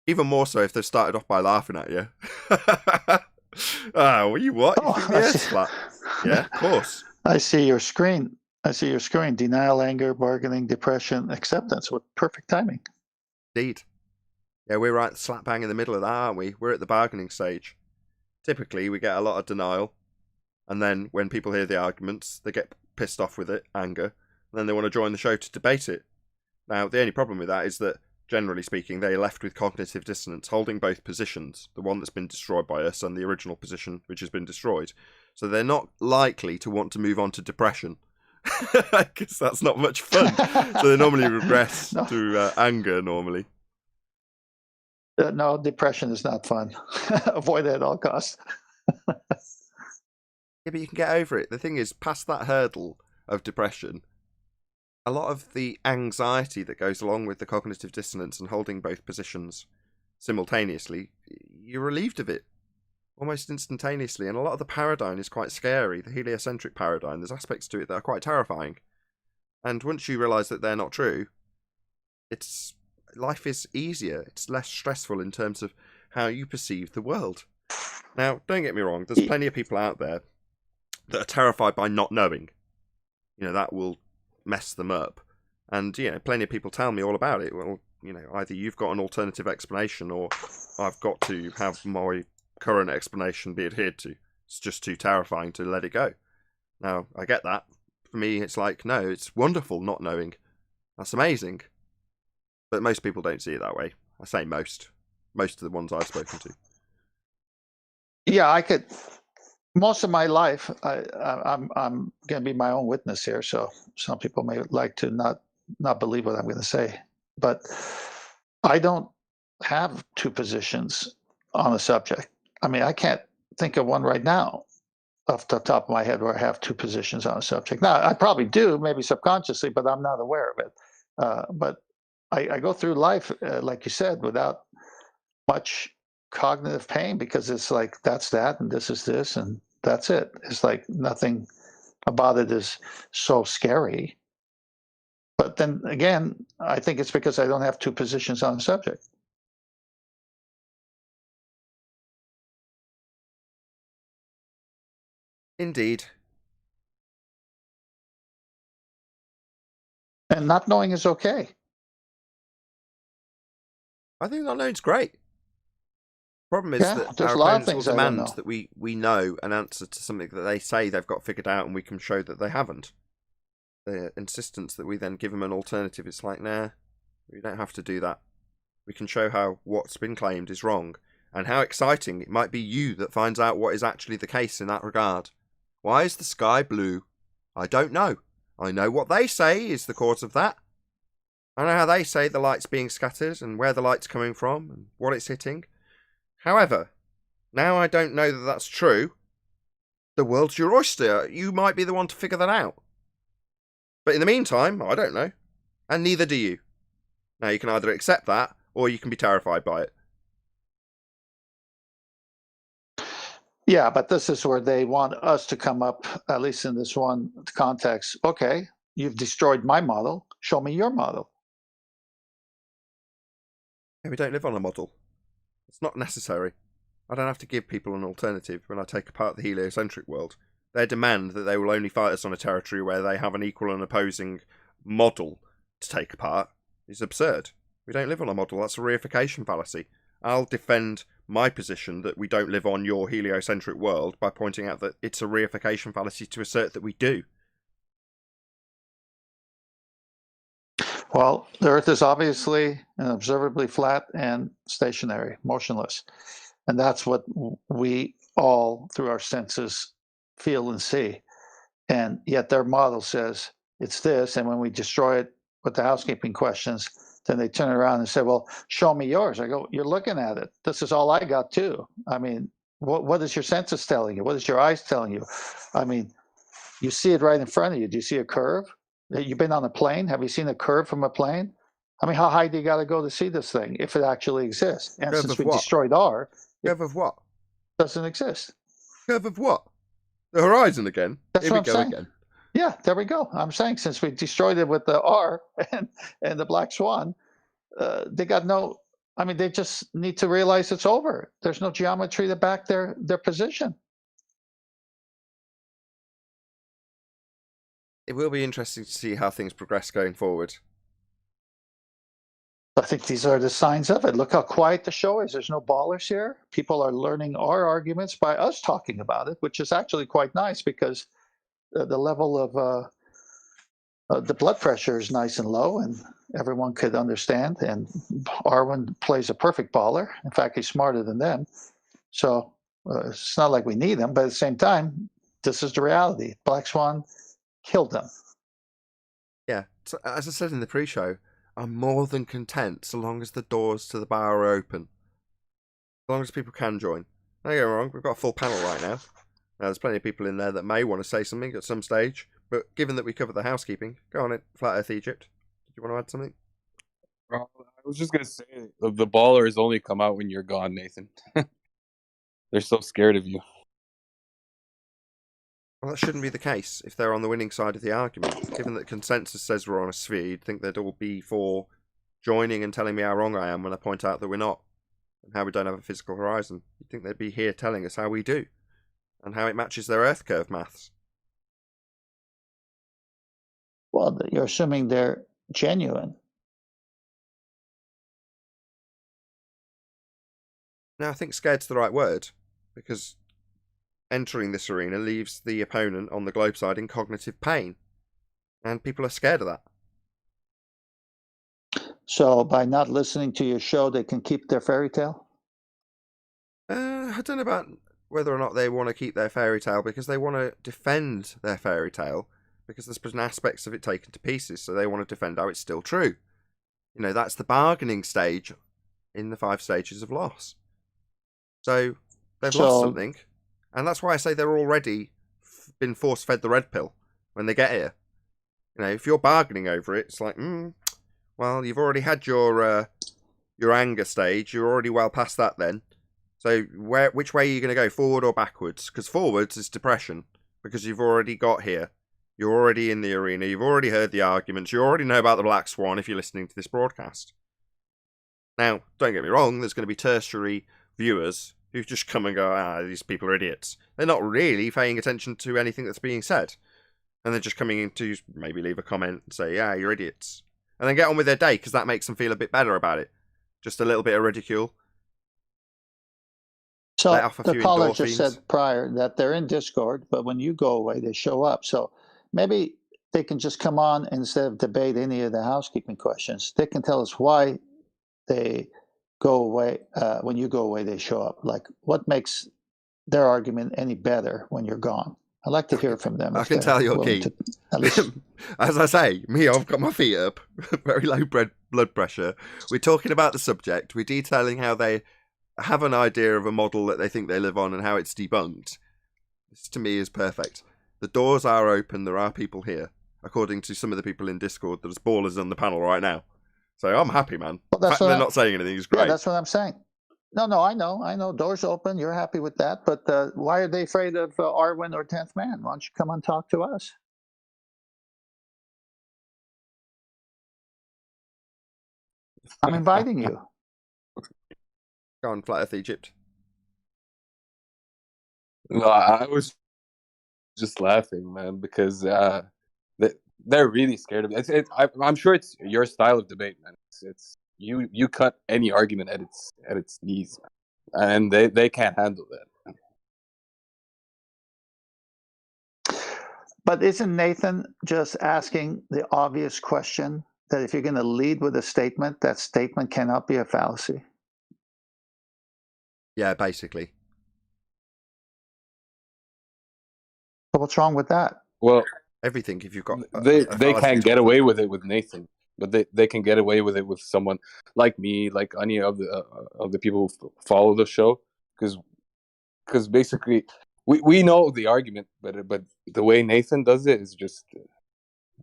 Even more so if they've started off by laughing at you. What you what? You think the earth's flat? Yeah, of course. I see your screen. Denial, anger, bargaining, depression, acceptance with perfect timing. Indeed. Yeah, we're right slap bang in the middle of that, aren't we? We're at the bargaining stage. Typically, we get a lot of denial. And then when people hear the arguments, they get pissed off with it, anger. And then they want to join the show to debate it. Now, the only problem with that is that, generally speaking, they're left with cognitive dissonance, holding both positions, the one that's been destroyed by us and the original position which has been destroyed. So they're not likely to want to move on to depression, because that's not much fun. So they normally regress to anger, normally. No, depression is not fun. Avoid it at all costs. Yeah, but you can get over it. The thing is, past that hurdle of depression, a lot of the anxiety that goes along with the cognitive dissonance and holding both positions simultaneously, you're relieved of it almost instantaneously. And a lot of the paradigm is quite scary. The heliocentric paradigm, there's aspects to it that are quite terrifying. And once you realise that they're not true, life is easier. It's less stressful in terms of how you perceive the world. Now, don't get me wrong, there's plenty of people out there that are terrified by not knowing. That will mess them up. And, plenty of people tell me all about it. Well, either you've got an alternative explanation or I've got to have my current explanation be adhered to. It's just too terrifying to let it go. Now, I get that. For me, it's like, no, it's wonderful not knowing. That's amazing. But most people don't see it that way. I say most. Most of the ones I've spoken to. Yeah, I could. Most of my life, I'm going to be my own witness here. So some people may like to not believe what I'm going to say, but I don't have two positions on a subject. I mean, I can't think of one right now off the top of my head where I have two positions on a subject. Now, I probably do, maybe subconsciously, but I'm not aware of it. But I go through life, like you said, without much cognitive pain, because it's like that's that and this is this and that's it. It's like nothing about it is so scary. But then again, I think it's because I don't have two positions on the subject. Indeed. And not knowing is okay. I think not knowing's great. Problem is Yeah, that there's our a lot of opponents will things I don't demand know. that we know an answer to something that they say they've got figured out, and we can show that they haven't. The insistence that we then give them an alternative, it's like, nah, we don't have to do that. We can show how what's been claimed is wrong, and how exciting it might be you that finds out what is actually the case in that regard. Why is the sky blue? I don't know. I know what they say is the cause of that. I know how they say the light's being scattered, and where the light's coming from, and what it's hitting. However, now I don't know that that's true. The world's your oyster. You might be the one to figure that out. But in the meantime, I don't know. And neither do you. Now, you can either accept that, or you can be terrified by it. Yeah, but this is where they want us to come up, at least in this one context. Okay, you've destroyed my model. Show me your model. Yeah, we don't live on a model. It's not necessary. I don't have to give people an alternative when I take apart the heliocentric world. Their demand that they will only fight us on a territory where they have an equal and opposing model to take apart is absurd. We don't live on a model. That's a reification fallacy. I'll defend my position that we don't live on your heliocentric world by pointing out that it's a reification fallacy to assert that we do. Well, the Earth is obviously and observably flat and stationary, motionless. And that's what we all, through our senses, feel and see. And yet their model says it's this. And when we destroy it with the housekeeping questions, then they turn around and say, well, show me yours. I go, you're looking at it. This is all I got too. I mean, what is your senses telling you? What is your eyes telling you? I mean, you see it right in front of you. Do you see a curve? You've been on a plane. Have you seen a curve from a plane? I mean, how high do you got to go to see this thing if it actually exists? And Curve since of we what? destroyed R, Curve of what? it doesn't exist. Curve of what? The horizon again? That's Here what we I'm go saying. again. Yeah, there we go. I'm saying since we destroyed it with the R and the black swan, they got no. I mean, they just need to realize it's over. There's no geometry to back their position. It will be interesting to see how things progress going forward. I think these are the signs of it. Look how quiet the show is. There's no ballers here. People are learning our arguments by us talking about it, which is actually quite nice because the level of the blood pressure is nice and low, and everyone could understand. And Arwen plays a perfect baller. In fact, he's smarter than them. So it's not like we need him, but at the same time, this is the reality. Black Swan killed them. Yeah, so, as I said in the pre-show, I'm more than content so long as the doors to the bar are open. As long as people can join. Don't get me wrong, we've got a full panel right now. Now, there's plenty of people in there that may want to say something at some stage, but given that we cover the housekeeping, go on it, Flat Earth Egypt. Did you want to add something? I was just going to say, the ballers only come out when you're gone, Nathan. They're so scared of you. Well, that shouldn't be the case if they're on the winning side of the argument. Given that consensus says we're on a sphere, you'd think they'd all be for joining and telling me how wrong I am when I point out that we're not, and how we don't have a physical horizon. You'd think they'd be here telling us how we do, and how it matches their Earth curve maths. Well, you're assuming they're genuine. Now, I think scared's the right word, because entering this arena leaves the opponent on the globe side in cognitive pain, and people are scared of that. So by not listening to your show, they can keep their fairy tale? I don't know about whether or not they want to keep their fairy tale, because they want to defend their fairy tale, because there's been aspects of it taken to pieces, so they want to defend how it's still true. You know, that's the bargaining stage in the 5 stages of loss. So they've lost something, and that's why I say they're already been force-fed the red pill when they get here. You know, if you're bargaining over it, it's like, well, you've already had your anger stage. You're already well past that then. So which way are you going to go, forward or backwards? Because forwards is depression, because you've already got here. You're already in the arena. You've already heard the arguments. You already know about the Black Swan if you're listening to this broadcast. Now, don't get me wrong, there's going to be tertiary viewers who just come and go, these people are idiots. They're not really paying attention to anything that's being said. and then just coming in to maybe leave a comment and say, yeah, you're idiots, and then get on with their day because that makes them feel a bit better about it. Just a little bit of ridicule. So Let off a the few caller just endorphins. said prior that they're in Discord, but when you go away, they show up. So maybe they can just come on instead of debate any of the housekeeping questions. They can tell us why they go away. When you go away, they show up. Like, what makes their argument any better when you're gone? I'd like to hear from them. I if can they're tell you're willing keen. to at least. As I say, I've got my feet up, very low blood pressure. We're talking about the subject. We're detailing how they have an idea of a model that they think they live on and how it's debunked. This, to me, is perfect. The doors are open. There are people here, according to some of the people in Discord. There's ballers on the panel right now. So I'm happy, man. Well, The that's fact they're not saying anything is great. Yeah, that's what I'm saying. No, I know. Doors open. You're happy with that. But why are they afraid of Arwen or 10th Man? Why don't you come and talk to us? I'm inviting you. Go on, Flat Earth Egypt. No, I was just laughing, man, because they're really scared of it. I'm sure it's your style of debate, man. It's you cut any argument at its knees, man. And they can't handle that. But isn't Nathan just asking the obvious question that if you're going to lead with a statement, that statement cannot be a fallacy? Yeah, basically. So what's wrong with that? Well, Everything, if you've got... they fallacy can't to get offer. away with it with Nathan, but they can get away with it with someone like me, like any of the people who follow the show, because basically we know the argument, but the way Nathan does it is just,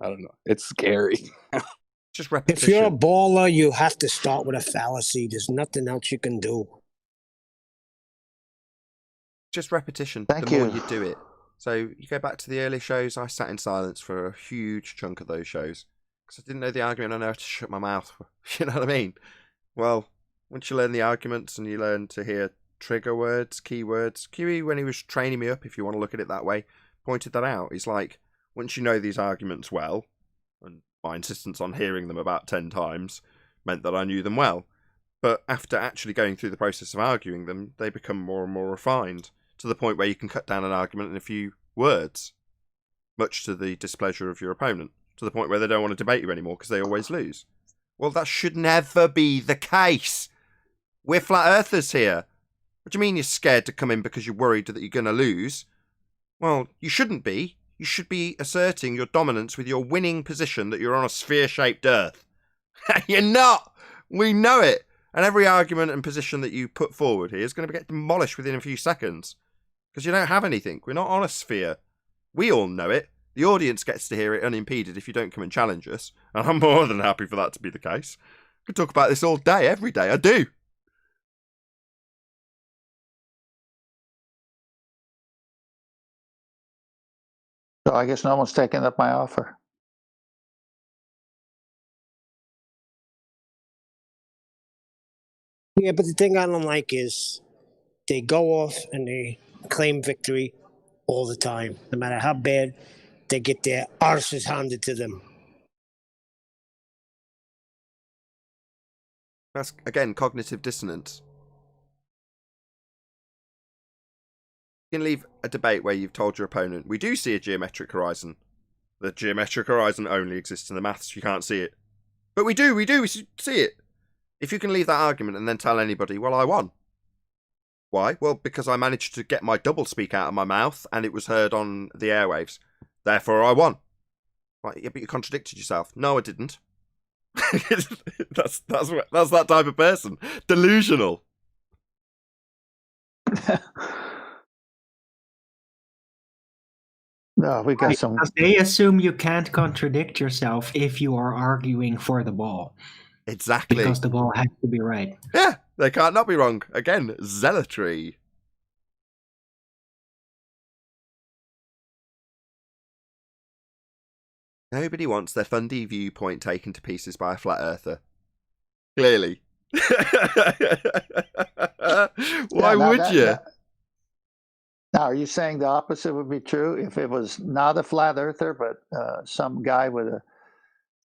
I don't know, it's scary. Just If repetition. you're a baller, you have to start with a fallacy. There's nothing else you can do. Just repetition. Thank the more you. you do it. So you go back to the early shows, I sat in silence for a huge chunk of those shows because I didn't know the argument. I know how to shut my mouth. You know what I mean? Well, once you learn the arguments and you learn to hear trigger words, keywords, Kiwi, when he was training me up, if you want to look at it that way, pointed that out. He's like, once you know these arguments well, and my insistence on hearing them about 10 times meant that I knew them well. But after actually going through the process of arguing them, they become more and more refined, to the point where you can cut down an argument in a few words, much to the displeasure of your opponent, to the point where they don't want to debate you anymore because they always lose. Well, that should never be the case. We're flat earthers here. What do you mean you're scared to come in because you're worried that you're going to lose? Well, you shouldn't be. You should be asserting your dominance with your winning position that you're on a sphere-shaped earth. You're not. We know it. And every argument and position that you put forward here is going to get demolished within a few seconds. Because you don't have anything. We're not on a sphere. We all know it. The audience gets to hear it unimpeded if you don't come and challenge us. And I'm more than happy for that to be the case. I could talk about this all day, every day. I do. So I guess no one's taking up my offer. Yeah, but the thing I don't like is they go off and they claim victory all the time. No matter how bad they get their arses handed to them. That's, again, cognitive dissonance. You can leave a debate where you've told your opponent, we do see a geometric horizon. The geometric horizon only exists in the maths, you can't see it. But we do, we see it. If you can leave that argument and then tell anybody, well, I won. Why? Well, because I managed to get my doublespeak out of my mouth and it was heard on the airwaves. Therefore, I won. Right, yeah, but you contradicted yourself. No, I didn't. that's that type of person. Delusional. No, we got some. Because they assume you can't contradict yourself if you are arguing for the ball. Exactly. Because the ball has to be right. Yeah, they can't not be wrong. Again, zealotry. Nobody wants their fundy viewpoint taken to pieces by a flat earther. Clearly. Why would you? Now, are you saying the opposite would be true if it was not a flat earther, but some guy with a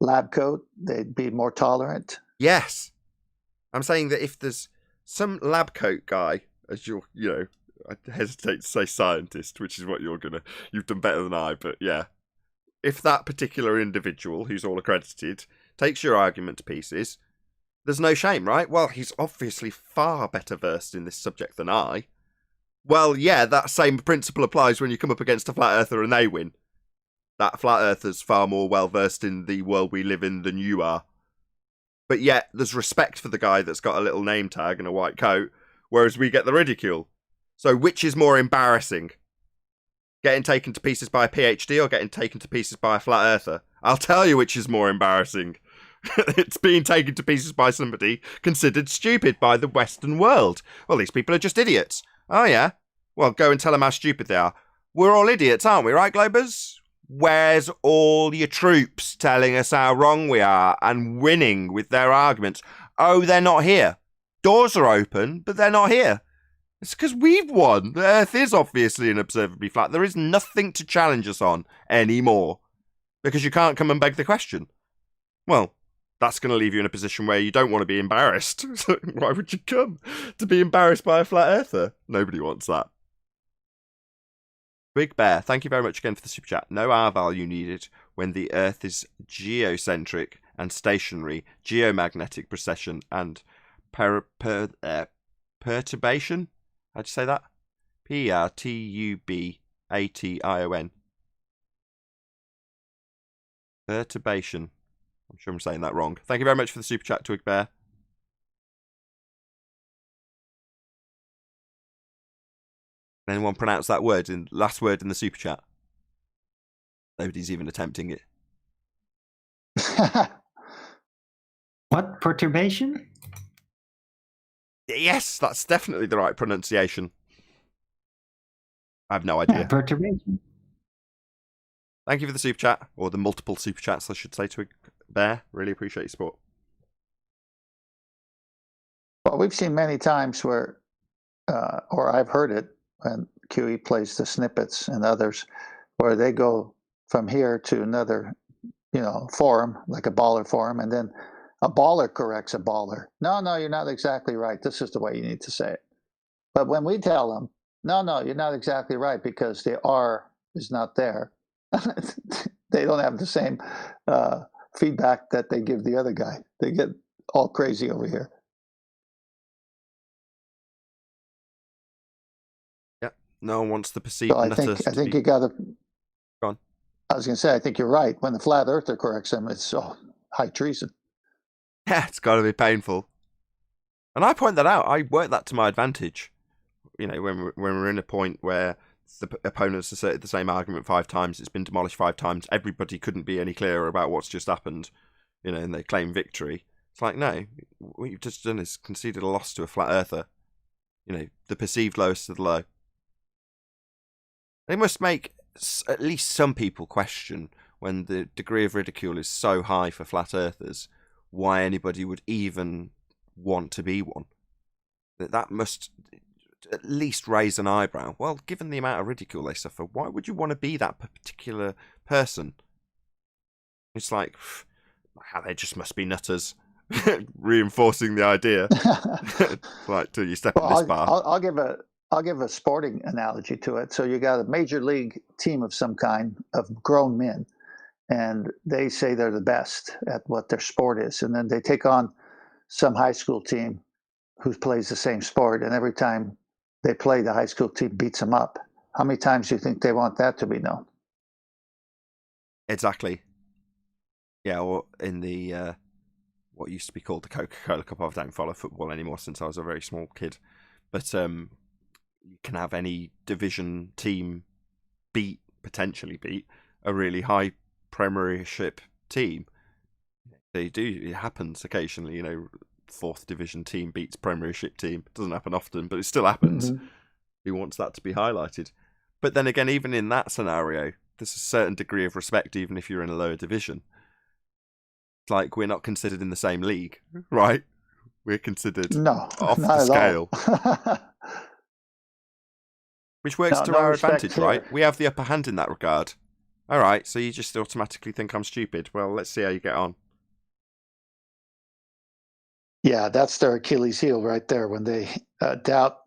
lab coat? They'd be more tolerant. Yes. I'm saying that if there's some lab coat guy, as I hesitate to say scientist, which is what you've done better than I, but yeah. If that particular individual, who's all accredited, takes your argument to pieces, there's no shame, right? Well, he's obviously far better versed in this subject than I. Well, yeah, that same principle applies when you come up against a flat earther and they win. That flat earther's far more well versed in the world we live in than you are. But yet, there's respect for the guy that's got a little name tag and a white coat, whereas we get the ridicule. So which is more embarrassing? Getting taken to pieces by a PhD or getting taken to pieces by a flat earther? I'll tell you which is more embarrassing. It's being taken to pieces by somebody considered stupid by the Western world. Well, these people are just idiots. Oh, yeah? Well, go and tell them how stupid they are. We're all idiots, aren't we, right, Globers? Where's all your troops telling us how wrong we are and winning with their arguments? Oh, they're not here. Doors are open, but they're not here. It's because we've won. The Earth is obviously unobservably flat. There is nothing to challenge us on anymore because you can't come and beg the question. Well, that's going to leave you in a position where you don't want to be embarrassed. So why would you come to be embarrassed by a flat earther? Nobody wants that. Big Bear, thank you very much again for the super chat. No R value needed when the Earth is geocentric and stationary, geomagnetic precession and perturbation. How'd you say that? Pertubation. Perturbation. I'm sure I'm saying that wrong. Thank you very much for the super chat, Twig Bear. Anyone pronounce that last word in the super chat? Nobody's even attempting it. What? Perturbation? Yes, that's definitely the right pronunciation. I have no idea. Yeah, perturbation. Thank you for the super chat, or the multiple super chats, I should say, Twig Bear. Really appreciate your support. Well, we've seen many times where, or I've heard it when QE plays the snippets and others, where they go from here to another, forum, like a baller forum, and then a baller corrects a baller. No, you're not exactly right. This is the way you need to say it. But when we tell them, no, you're not exactly right because the R is not there, they don't have the same feedback that they give the other guy. They get all crazy over here. Yeah, no one wants the perceived. So I think you got to. Go on. I was going to say, I think you're right. When the flat earther corrects them, it's high treason. Yeah, it's got to be painful. And I point that out. I work that to my advantage. When we're in a point where the opponents asserted the same argument 5 times, it's been demolished 5 times, everybody couldn't be any clearer about what's just happened, and they claim victory. It's like, no, what you've just done is conceded a loss to a flat earther. The perceived lowest of the low. They must make at least some people question, when the degree of ridicule is so high for flat earthers, why anybody would even want to be one. That must at least raise an eyebrow. Well, given the amount of ridicule they suffer, why would you want to be that particular person? It's like, they just must be nutters. Reinforcing the idea. Like, till you step on this bar. I'll give a sporting analogy to it. So you got a major league team of some kind of grown men, and they say they're the best at what their sport is. And then they take on some high school team who plays the same sport, and every time they play, the high school team beats them up. How many times do you think they want that to be known? Exactly. Yeah, or in the what used to be called the Coca-Cola Cup. I don't follow football anymore since I was a very small kid. But you can have any division team potentially beat a really high Premiership team. They do. It happens occasionally. 4th division team beats Premiership team. It doesn't happen often, but it still happens. Mm-hmm. Who wants that to be highlighted? But then again, even in that scenario, there's a certain degree of respect, even if you're in a lower division. It's like we're not considered in the same league, right? We're considered off the scale. Which works No- to no our respect advantage, here. right? We have the upper hand in that regard. All right, so you just automatically think I'm stupid. Well, let's see how you get on. Yeah, that's their Achilles heel right there when they doubt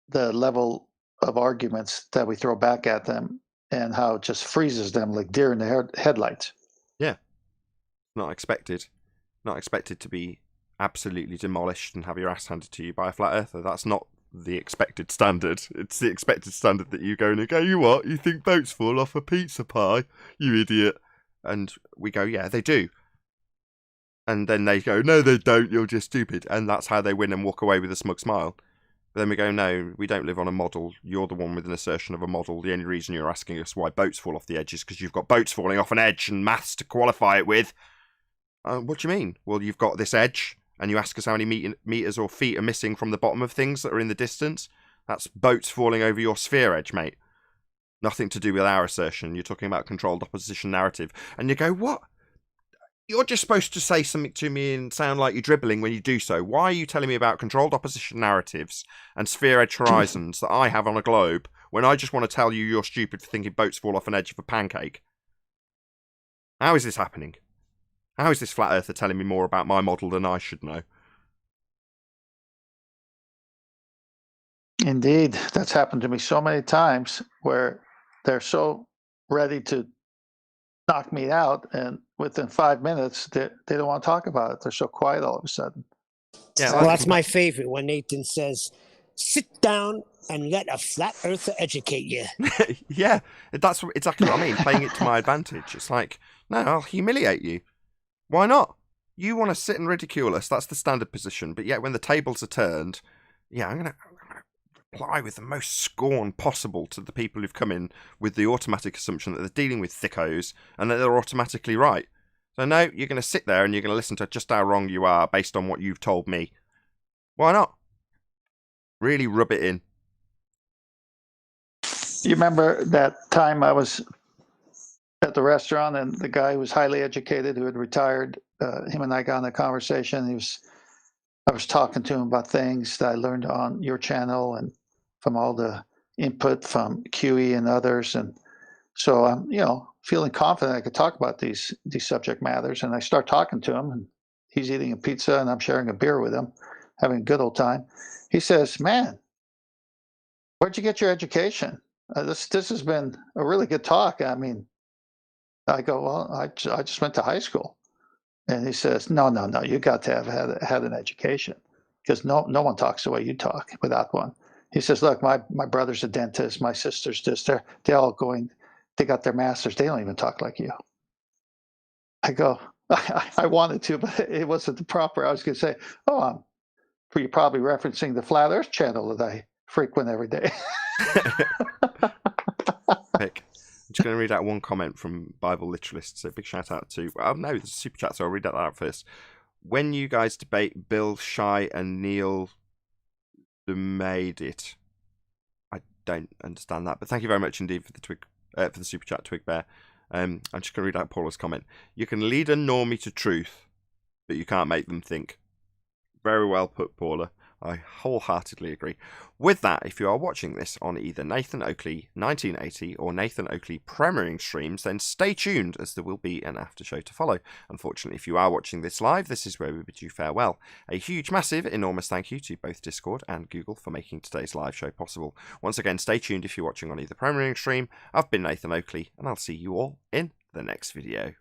the level of arguments that we throw back at them and how it just freezes them like deer in the headlights. Yeah. Not expected. Not expected to be absolutely demolished and have your ass handed to you by a flat earther. That's not the expected standard. It's the expected standard that you go and go, you what? You think boats fall off a pizza pie? You idiot. And we go, yeah, they do. And then they go, no, they don't, you're just stupid. And that's how they win and walk away with a smug smile. But then we go, no, we don't live on a model. You're the one with an assertion of a model. The only reason you're asking us why boats fall off the edge is because you've got boats falling off an edge and maths to qualify it with. What do you mean? Well, you've got this edge, and you ask us how many meters or feet are missing from the bottom of things that are in the distance. That's boats falling over your sphere edge, mate. Nothing to do with our assertion. You're talking about controlled opposition narrative. And you go, what? You're just supposed to say something to me and sound like you're dribbling when you do so. Why are you telling me about controlled opposition narratives and sphere edge horizons that I have on a globe when I just want to tell you you're stupid for thinking boats fall off an edge of a pancake? How is this happening? How is this flat earther telling me more about my model than I should know? Indeed, that's happened to me so many times where they're so ready to knock me out, and within 5 minutes, they don't want to talk about it. They're so quiet all of a sudden. Yeah, Well, that's my favorite when Nathan says, sit down and let a flat earther educate you. Yeah, that's exactly what I mean. Playing it to my advantage. It's like, no, I'll humiliate you. Why not? You want to sit and ridicule us. That's the standard position. But yet when the tables are turned, yeah, I'm going to reply with the most scorn possible to the people who've come in with the automatic assumption that they're dealing with thickos and that they're automatically right. So no, you're going to sit there and you're going to listen to just how wrong you are based on what you've told me. Why not? Really rub it in. You remember that time I was at the restaurant and the guy who was highly educated who had retired, him and I got in a conversation. I was talking to him about things that I learned on your channel and from all the input from QE and others. And so I'm, feeling confident I could talk about these subject matters. And I start talking to him, and he's eating a pizza and I'm sharing a beer with him, having a good old time. He says, man, where'd you get your education? This has been a really good talk. I mean, I go, well, I just went to high school. And he says, no, you got to have had an education, because no one talks the way you talk without one. He says, look, my brother's a dentist, my sister's this, they're all they got their masters, they don't even talk like you. I go, I wanted to, but it wasn't the proper. I was going to say, you're probably referencing the Flat Earth channel that I frequent every day. Pick. I'm just going to read out one comment from Bible Literalists. So big shout out to, no, there's a super chat, so I'll read that out first. When you guys debate Bill, Shy, and Neil made it. I don't understand that, but thank you very much indeed for the super chat, Twig Bear. I'm just going to read out Paula's comment. You can lead a normie to truth, but you can't make them think. Very well put, Paula. I wholeheartedly agree. With that, if you are watching this on either Nathan Oakley 1980 or Nathan Oakley premiering streams, then stay tuned, as there will be an after show to follow. Unfortunately, if you are watching this live, this is where we bid you farewell. A huge, massive, enormous thank you to both Discord and Google for making today's live show possible. Once again, stay tuned if you're watching on either premiering stream. I've been Nathan Oakley, and I'll see you all in the next video.